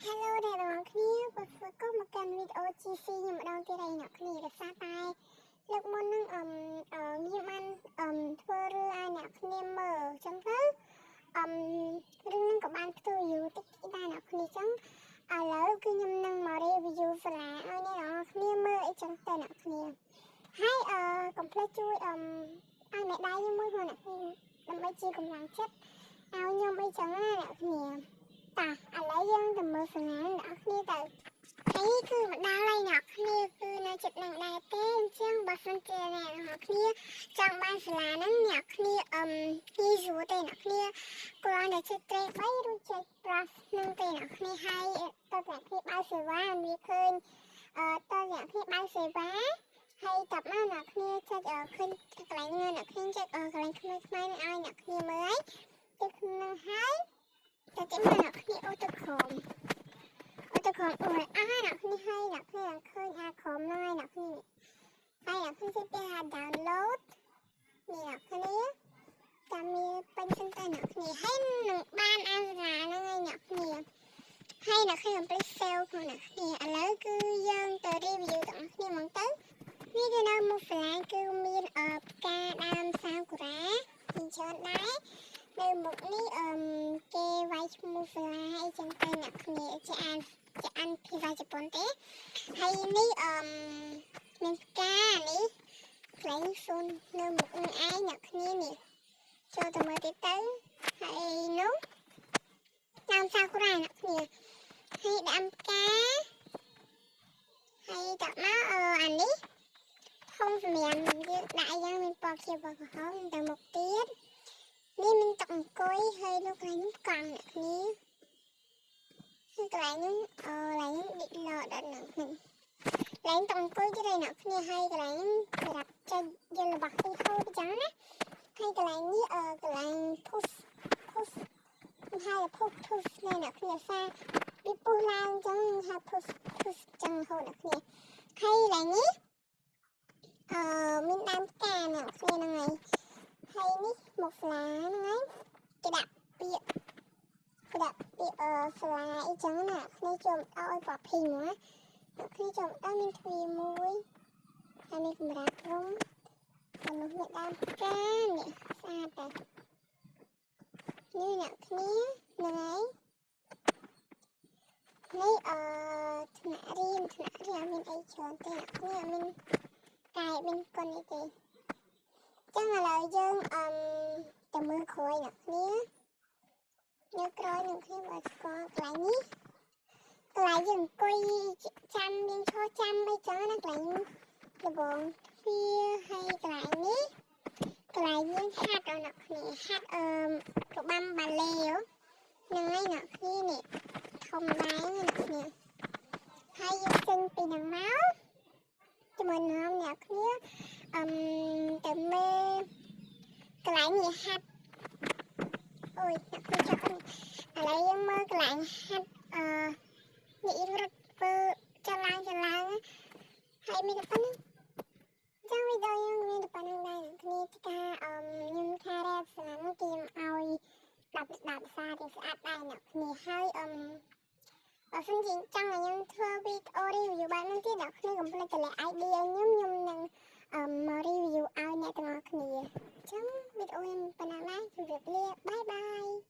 Hello អ្នកទាំងអស់គ្នាបាទស្វាគមន៍មកកាន់វីដេអូ GC ខ្ញុំម្ដងទៀតហើយអ្នកគ្នាដោយសារតែលើកមុននឹងខ្ញុំបានធ្វើរឿងឲ្យអ្នកគ្នាមើលអញ្ចឹងទៅរឿងនឹងក៏បានផ្ទុយយូរតិចដែរអ្នកគ្នាអញ្ចឹងឥឡូវគឺខ្ញុំនឹងមក review សាលាឲ្យអ្នកទាំងអស់គ្នាមើលអីចឹងទៅអ្នកគ្នាហើយកុំភ្លេចជួយឲ្យអ្នកដៃខ្ញុំមួយផងអ្នកគ្នាដើម្បីជាកម្លាំងចិត្តឲ្យខ្ញុំអីចឹងណាអ្នកគ្នាតាឥឡូវយើងទៅមើលសាលាអ្នកគ្នាទៅនេះគឺម្ដងហើយអ្នកគ្នាគឺនៅចិត្តនឹងដែរទេអញ្ចឹងបើសិនជាអ្នកគ្នាចង់បានសាលាហ្នឹងអ្នកគ្នាងាយស្រួលទេអ្នកគ្នាគ្រាន់តែចុចត្រេះ3ឬចុច plus នឹងទេអ្នកគ្នាហើយតើអ្នកគ្នាបើសេវាវាឃើញតើអ្នកគ្នាបើសេវាហើយតបមកអ្នកគ្នាចុចឃើញកន្លែងនេះអ្នកគ្នាចុចកន្លែងខ្មៅៗនឹងឲ្យអ្នកគ្នាមើលទៅក្នុងហើយតែតែមកអ្នកគ្នាអូទៅក្រុមអូទៅក្រុមអូអ្នកគ្នាហើយអ្នកគ្នាឃើញក្រុមហ្នឹងហើយអ្នកគ្នាហើយអ្នកគ្នាទៅdownload នេះអ្នកគ្នាតាមមានពេញសិនទៅអ្នកគ្នាហើយនឹងបានអាសាលាហ្នឹងហើយអ្នកគ្នាហើយអ្នកគ្នាកំពុង sale ផងអ្នកគ្នាឥឡូវគឺយើងទៅ review ទាំងគ្នាហ្មងទៅនេះគឺនៅមួយសាលាគឺមានផ្កាដើមសាគូរ៉ាមានច្រើនដែរនៅមុខនេះគេវាយឈ្មោះសាលាអីចឹងទៅអ្នកគ្នាជាអានភាសាជប៉ុនទេហើយនេះមានផ្កានេះកន្លែងសូននៅមុខនឹងឯងអ្នកគ្នានេះចូលទៅមើលទៀតទៅហើយនោះដើមសាគូរ៉ាអ្នកគ្នាហើយដើមផ្កាហើយតមកអានេះធំសម្រាប់យើងដាក់យ៉ាងមានពណ៌ខៀវពណ៌ក្រហមទៅមុខទៀតនេះមានតុអង្គុយហើយកន្លែងនេះកង់អ្នកគ្នាហើយកន្លែងនេះឌីឡដដល់អ្នកគ្នាកន្លែងតុអង្គុយទៀតឯអ្នកគ្នាហើយកន្លែងនេះសម្រាប់ចុចយល់របស់ទីហូតចឹងណាហើយកន្លែងនេះកន្លែង push ហើយ push នេះអ្នកគ្នាសារវាពុះឡើងចឹងហៅ push ចឹងហូតអ្នកគ្នាហើយកន្លែងនេះមានដើមផ្កាអ្នកគ្នាហ្នឹងហើយនេះមកស្លាហ្នឹងហើយគេដាក់ពាក្យស្លាអីចឹងណាគ្នាចូលឲ្យប៉ាភីងណាអ្នកគ្នាចូលដល់មានទ្វារមួយហើយនេះសម្រាប់ក្រុមហើយនោះមានដើមផ្កានេះស្អាតតែនេះអ្នកគ្នាហ្នឹងហើយនេះថ្នាក់រៀនមានអីច្រើនទេអ្នកគ្នាមានកាយមានគុណអីទេចឹងឥឡូវយើងទៅមើលក្រោយអ្នកគ្នានៅក្រោយអ្នកគ្នាបើស្គាល់កន្លែងនេះកន្លែងយើងអង្គុយចាំយើងឈរចាំអីចឹងណាកន្លែងដបងទ្វារហើយកន្លែងនេះកន្លែងយើងហាត់អ្នកគ្នាហាត់របាំបាឡេហ្នឹងហើយអ្នកគ្នានេះធំដែរអ្នកគ្នាហើយយើងចេញពីនឹងមកជាមួយនឹងអ្នកគ្នាទៅមើលកន្លែងនេះហាត់អូយអ្នកគ្នាចាប់ឥឡូវយើងមើលកន្លែងហាត់នេះរត់ធ្វើចលឡើងហើយមានតែប៉ុណ្្នឹងចឹងវីដេអូយើងមានតែប៉ុណ្្នឹងដែរអ្នកគ្នាទីថាខ្ញុំថារ៉ាប់ស្លាមគេឲ្យ10ភាសាទីស្អាតដែរអ្នកគ្នាហើយបើសិនជាចង់ឲ្យខ្ញុំធ្វើវីដេអូ review បែបហ្នឹងទៀតអ្នកគ្នាកុំភ្លេចទៅលាក់ ID ឲ្យខ្ញុំនឹងមក review ឲ្យអ្នកទាំងអស់គ្នាអញ្ចឹងវីដេអូខ្ញុំប៉ុណ្ណឹងដែរជម្រាបលាបាយបាយ